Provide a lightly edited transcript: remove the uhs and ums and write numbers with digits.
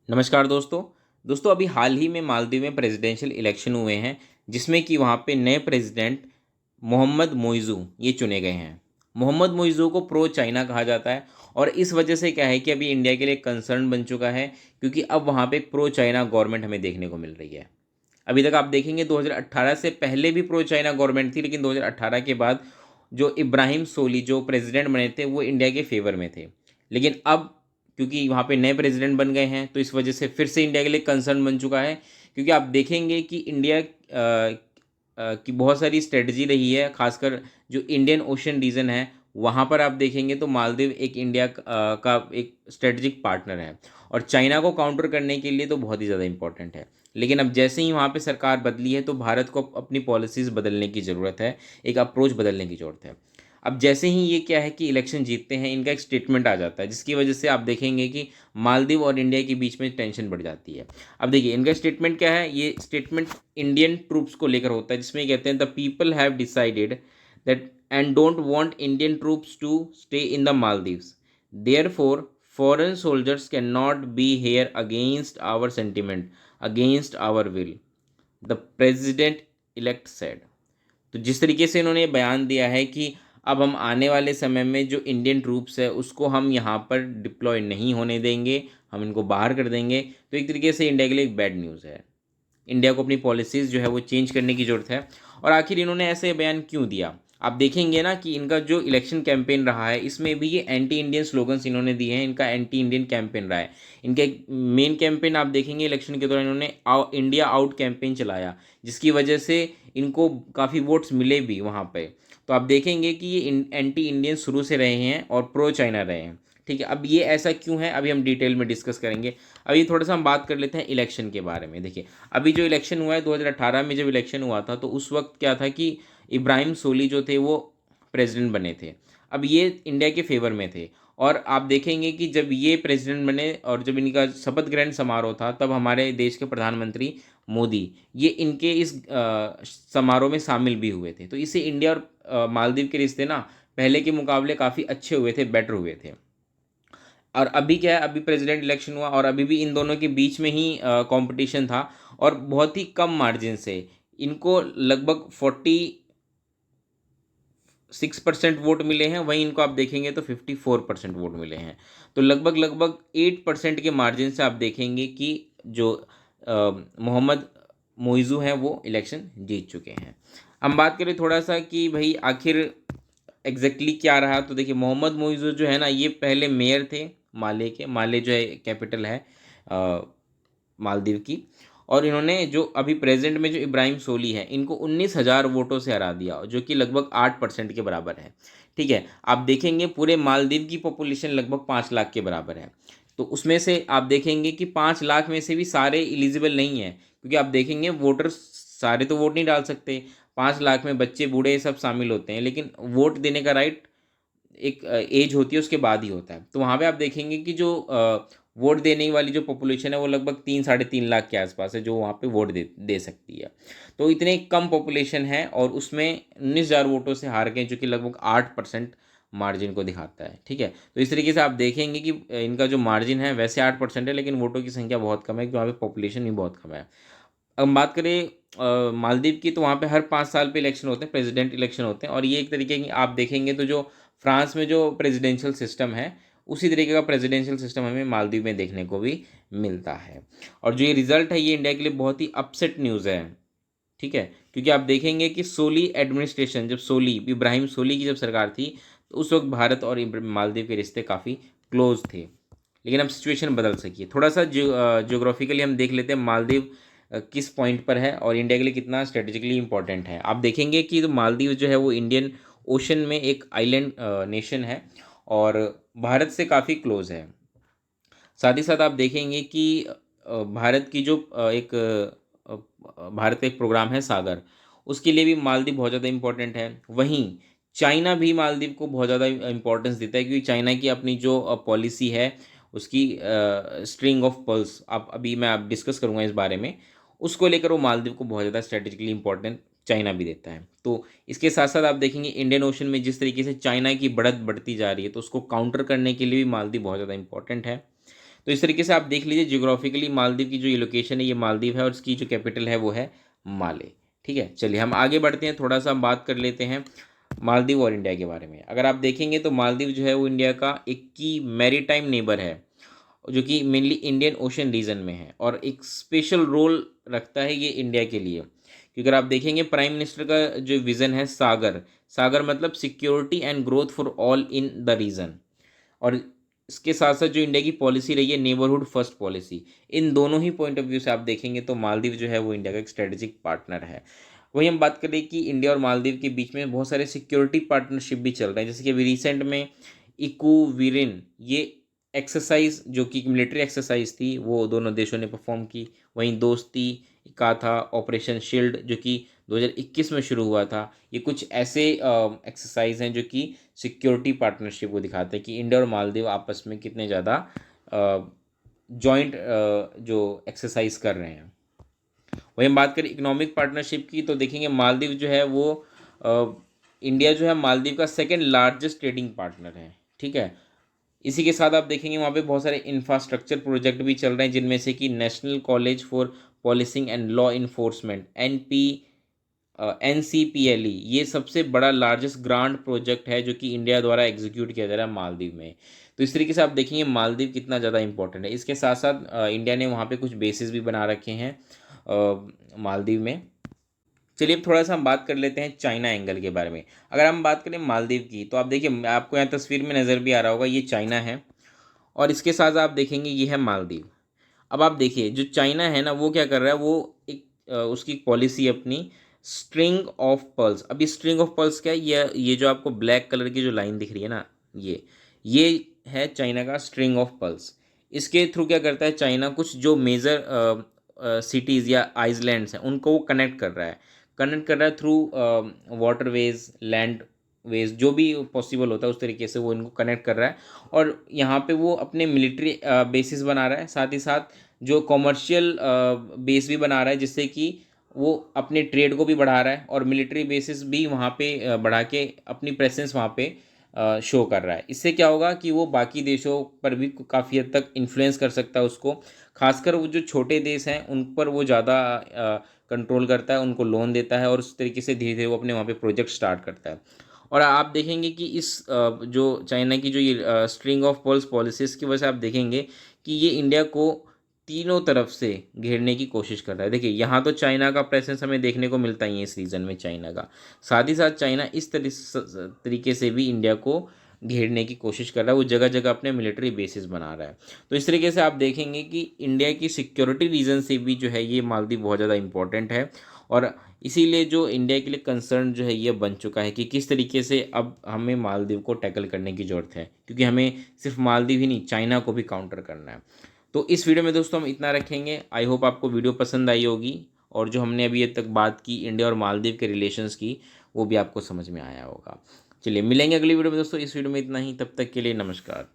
नमस्कार दोस्तों अभी हाल ही में मालदीव में प्रेसिडेंशियल इलेक्शन हुए हैं जिसमें कि वहाँ पे नए प्रेसिडेंट मोहम्मद मोइज़ू ये चुने गए हैं। मोहम्मद मोइज़ू को प्रो चाइना कहा जाता है और इस वजह से क्या है कि अभी इंडिया के लिए कंसर्न बन चुका है, क्योंकि अब वहाँ पे एक प्रो चाइना गवर्नमेंट हमें देखने को मिल रही है। अभी तक आप देखेंगे 2018 से पहले भी प्रो चाइना गवर्नमेंट थी, लेकिन 2018 के बाद जो इब्राहिम सोली जो प्रेसिडेंट बने थे वो इंडिया के फेवर में थे। लेकिन अब क्योंकि वहाँ पे नए प्रेसिडेंट बन गए हैं तो इस वजह से फिर से इंडिया के लिए कंसर्न बन चुका है, क्योंकि आप देखेंगे कि इंडिया की बहुत सारी स्ट्रेटजी रही है, खासकर जो इंडियन ओशन रीजन है वहाँ पर आप देखेंगे तो मालदीव एक इंडिया का एक स्ट्रेटजिक पार्टनर है और चाइना को काउंटर करने के लिए तो बहुत ही ज़्यादा इंपॉर्टेंट है। लेकिन अब जैसे ही वहाँ पे सरकार बदली है तो भारत को अपनी पॉलिसीज़ बदलने की ज़रूरत है, एक अप्रोच बदलने की ज़रूरत है। अब जैसे ही ये क्या है कि इलेक्शन जीतते हैं, इनका एक स्टेटमेंट आ जाता है जिसकी वजह से आप देखेंगे कि मालदीव और इंडिया के बीच में टेंशन बढ़ जाती है। अब देखिए इनका स्टेटमेंट क्या है, ये स्टेटमेंट इंडियन ट्रूप्स को लेकर होता है जिसमें कहते हैं the people have decided that and don't want Indian troops to stay in the Maldives, therefore foreign soldiers can not be here against our sentiment, against our will, the president elect said. तो जिस तरीके से इन्होंने बयान दिया है कि अब हम आने वाले समय में जो इंडियन ट्रूप्स है उसको हम यहाँ पर डिप्लॉय नहीं होने देंगे, हम इनको बाहर कर देंगे, तो एक तरीके से इंडिया के लिए एक बैड न्यूज़ है। इंडिया को अपनी पॉलिसीज़ जो है वो चेंज करने की ज़रूरत है। और आखिर इन्होंने ऐसे बयान क्यों दिया, आप देखेंगे ना कि इनका जो इलेक्शन कैंपेन रहा है इसमें भी ये एंटी इंडियन स्लोगन्स इन्होंने दिए हैं, इनका एंटी इंडियन कैंपेन रहा है। इनका एक मेन कैंपेन आप देखेंगे इलेक्शन के दौरान इन्होंने इंडिया आउट कैंपेन चलाया, जिसकी वजह से इनको काफ़ी वोट्स मिले भी वहाँ पे। तो आप देखेंगे कि ये एंटी इंडियन शुरू से रहे हैं और प्रो चाइना रहे हैं। ठीक है, अब ये ऐसा क्यों है अभी हम डिटेल में डिस्कस करेंगे। अभी थोड़ा सा हम बात कर लेते हैं इलेक्शन के बारे में। देखिए अभी जो इलेक्शन हुआ है 2018 में जब इलेक्शन हुआ था तो उस वक्त क्या था कि इब्राहिम सोली जो थे वो प्रेसिडेंट बने थे। अब ये इंडिया के फेवर में थे और आप देखेंगे कि जब ये प्रेसिडेंट बने और जब इनका शपथ ग्रहण समारोह था तब हमारे देश के प्रधानमंत्री मोदी ये इनके इस समारोह में शामिल भी हुए थे। तो इससे इंडिया और मालदीव के रिश्ते ना पहले के मुकाबले काफ़ी अच्छे हुए थे, बेटर हुए थे। और अभी क्या है, अभी प्रेसिडेंट इलेक्शन हुआ और अभी भी इन दोनों के बीच में ही कंपटीशन था और बहुत ही कम मार्जिन से इनको लगभग 46% वोट मिले हैं, वहीं इनको आप देखेंगे तो 54% वोट मिले हैं। तो लगभग लगभग 8% के मार्जिन से आप देखेंगे कि जो मोहम्मद मोइज़ू हैं वो इलेक्शन जीत चुके हैं। हम बात करें थोड़ा सा कि भाई आखिर एग्जैक्टली क्या रहा, तो देखिए मोहम्मद मोइज़ू जो है ना ये पहले मेयर थे माले के। माले जो है कैपिटल है अ, मालदीव की। और इन्होंने जो अभी प्रेजेंट में जो इब्राहिम सोली है इनको 19,000 वोटों से हरा दिया, जो कि लगभग 8% के बराबर है। ठीक है, आप देखेंगे पूरे मालदीव की पॉपुलेशन लगभग 5 लाख के बराबर है। तो उसमें से आप देखेंगे कि 5 लाख में से भी सारे एलिजिबल नहीं है, क्योंकि आप देखेंगे वोटर सारे तो वोट नहीं डाल सकते। 5 लाख में बच्चे बूढ़े सब शामिल होते हैं, लेकिन वोट देने का राइट एक एज होती है उसके बाद ही होता है। तो वहाँ पे आप देखेंगे कि जो वोट देने वाली जो पॉपुलेशन है वो लगभग 3 साढ़े 3 लाख के आसपास है जो वहाँ पे वोट दे दे सकती है। तो इतने कम पॉपुलेशन है और उसमें 19,000 वोटों से हार गए, जो कि लगभग 8% मार्जिन को दिखाता है। ठीक है, तो इस तरीके से आप देखेंगे कि इनका जो मार्जिन है वैसे 8% है, लेकिन वोटों की संख्या बहुत कम है क्योंकि वहाँ पे पॉपुलेशन भी बहुत कम है। अब हम बात करें मालदीव की, तो वहाँ पे हर 5 साल पे इलेक्शन होते हैं, प्रेसिडेंट इलेक्शन होते हैं। और ये एक तरीके की आप देखेंगे तो जो फ्रांस में जो प्रेसिडेंशियल सिस्टम है उसी तरीके का प्रेसिडेंशियल सिस्टम हमें मालदीव में देखने को भी मिलता है। और जो ये रिजल्ट है ये इंडिया के लिए बहुत ही अपसेट न्यूज़ है। ठीक है, क्योंकि आप देखेंगे कि सोली एडमिनिस्ट्रेशन, जब सोली इब्राहिम सोली की जब सरकार थी तो उस वक्त भारत और मालदीव के रिश्ते काफ़ी क्लोज थे। लेकिन अब सिचुएशन बदल सकी है। थोड़ा सा जियोग्राफिकली हम देख लेते हैं मालदीव किस पॉइंट पर है और इंडिया के लिए कितना स्ट्रेटेजिकली इंपॉर्टेंट है। आप देखेंगे कि जो मालदीव जो है वो इंडियन ओशन में एक आइलैंड नेशन है और भारत से काफ़ी क्लोज है। साथ ही साथ आप देखेंगे कि भारत की जो भारत का एक प्रोग्राम है सागर, उसके लिए भी मालदीव बहुत ज़्यादा इम्पोर्टेंट है। वहीं चाइना भी मालदीव को बहुत ज़्यादा इम्पोर्टेंस देता है, क्योंकि चाइना की अपनी जो पॉलिसी है उसकी स्ट्रिंग ऑफ पर्ल्स, आप अभी मैं आप डिस्कस करूँगा इस बारे में, उसको लेकर वो मालदीव को बहुत ज़्यादा स्ट्रेटेजिकली इंपॉर्टेंट चाइना भी देता है। तो इसके साथ साथ आप देखेंगे इंडियन ओशन में जिस तरीके से चाइना की बढ़त बढ़ती जा रही है तो उसको काउंटर करने के लिए भी मालदीव बहुत ज़्यादा इंपॉर्टेंट है। तो इस तरीके से आप देख लीजिए जियोग्राफिकली मालदीव की जो ये लोकेशन है ये मालदीव है और इसकी जो कैपिटल है वो है माले। ठीक है, चलिए हम आगे बढ़ते हैं, थोड़ा सा हम बात कर लेते हैं मालदीव और इंडिया के बारे में। अगर आप देखेंगे तो मालदीव जो है वो इंडिया का एक की मैरीटाइम नेबर है जो कि मेनली इंडियन ओशन रीजन में है और एक स्पेशल रोल रखता है ये इंडिया के लिए, क्योंकि अगर आप देखेंगे प्राइम मिनिस्टर का जो विज़न है सागर, सागर मतलब security and growth for all in the region, और इसके साथ साथ जो इंडिया की पॉलिसी रही है नेबरहुड फर्स्ट पॉलिसी, इन दोनों ही पॉइंट ऑफ व्यू से आप देखेंगे तो मालदीव जो है वो इंडिया का एक स्ट्रेटेजिक पार्टनर है। वही हम बात करें कि इंडिया और मालदीव के बीच में बहुत सारे सिक्योरिटी पार्टनरशिप भी चल रहे हैं, जैसे कि अभी रिसेंट में इकू वीरिन ये एक्सरसाइज जो कि मिलिट्री एक्सरसाइज थी वो दोनों देशों ने परफॉर्म की। वहीं दोस्ती का था ऑपरेशन शील्ड जो कि 2021 में शुरू हुआ था। ये कुछ ऐसे एक्सरसाइज हैं जो कि सिक्योरिटी पार्टनरशिप को दिखाते हैं कि इंडिया और मालदीव आपस में कितने ज़्यादा जॉइंट जो एक्सरसाइज कर रहे हैं। वही हम बात करें इकोनॉमिक पार्टनरशिप की तो देखेंगे मालदीव जो है वो इंडिया जो है मालदीव का सेकेंड लार्जेस्ट ट्रेडिंग पार्टनर है। ठीक है, इसी के साथ आप देखेंगे वहाँ पे बहुत सारे इंफ्रास्ट्रक्चर प्रोजेक्ट भी चल रहे हैं, जिनमें से कि national college for policing and law enforcement NCPLE ये सबसे बड़ा लार्जेस्ट ग्रांट प्रोजेक्ट है जो कि इंडिया द्वारा एग्जीक्यूट किया जा रहा है मालदीव में। तो इस तरीके से आप देखेंगे मालदीव कितना ज़्यादा इंपॉर्टेंट है। इसके साथ साथ इंडिया ने वहाँ पे कुछ बेसिस भी बना रखे हैं मालदीव में। चलिए अब थोड़ा सा हम बात कर लेते हैं चाइना एंगल के बारे में। अगर हम बात करें मालदीव की तो आप देखिए आपको यहाँ तस्वीर में नज़र भी आ रहा होगा, ये चाइना है और इसके साथ आप देखेंगे ये है मालदीव। अब आप देखिए जो चाइना है ना वो क्या कर रहा है, वो एक उसकी पॉलिसी अपनी स्ट्रिंग ऑफ पर्ल्स। अभी स्ट्रिंग ऑफ पर्ल्स क्या है, ये जो आपको ब्लैक कलर की जो लाइन दिख रही है ना ये है चाइना का स्ट्रिंग ऑफ पर्ल्स। इसके थ्रू क्या करता है चाइना कुछ जो मेजर सिटीज़ या आइसलैंड्स हैं उनको वो कनेक्ट कर रहा है थ्रू वाटरवेज लैंड वेज जो भी पॉसिबल होता है उस तरीके से वो इनको कनेक्ट कर रहा है। और यहाँ पे वो अपने मिलिट्री बेसिस बना रहा है, साथ ही साथ जो कॉमर्शियल बेस भी बना रहा है, जिससे कि वो अपने ट्रेड को भी बढ़ा रहा है और मिलिट्री बेसिस भी वहाँ पे बढ़ा के अपनी प्रेजेंस वहाँ पे शो कर रहा है। इससे क्या होगा कि वो बाकी देशों पर भी काफ़ी हद तक इन्फ्लुएंस कर सकता है उसको, खासकर वो जो छोटे देश हैं उन पर वो ज़्यादा कंट्रोल करता है, उनको लोन देता है और उस तरीके से धीरे धीरे वो अपने वहाँ पे प्रोजेक्ट स्टार्ट करता है। और आप देखेंगे कि इस जो चाइना की जो ये स्ट्रिंग ऑफ पर्ल्स पॉलिसीज़ की वजह से आप देखेंगे कि ये इंडिया को तीनों तरफ से घेरने की कोशिश कर रहा है। देखिए यहाँ तो चाइना का प्रेजेंस हमें देखने को मिलता ही है इस रीजन में चाइना का, साथ ही साथ चाइना इस तरीके से भी इंडिया को घेरने की कोशिश कर रहा है, वो जगह जगह अपने मिलिट्री बेसिस बना रहा है। तो इस तरीके से आप देखेंगे कि इंडिया की सिक्योरिटी रीजन से भी जो है ये मालदीव बहुत ज़्यादा इंपॉर्टेंट है और इसीलिए जो इंडिया के लिए कंसर्न जो है ये बन चुका है कि किस तरीके से अब हमें मालदीव को टैकल करने की ज़रूरत है, क्योंकि हमें सिर्फ मालदीव ही नहीं चाइना को भी काउंटर करना है। तो इस वीडियो में दोस्तों हम इतना रखेंगे। आई होप आपको वीडियो पसंद आई होगी और जो हमने अभी तक बात की इंडिया और मालदीव के रिलेशंस की वो भी आपको समझ में आया होगा। चलिए मिलेंगे अगली वीडियो में दोस्तों। इस वीडियो में इतना ही, तब तक के लिए नमस्कार।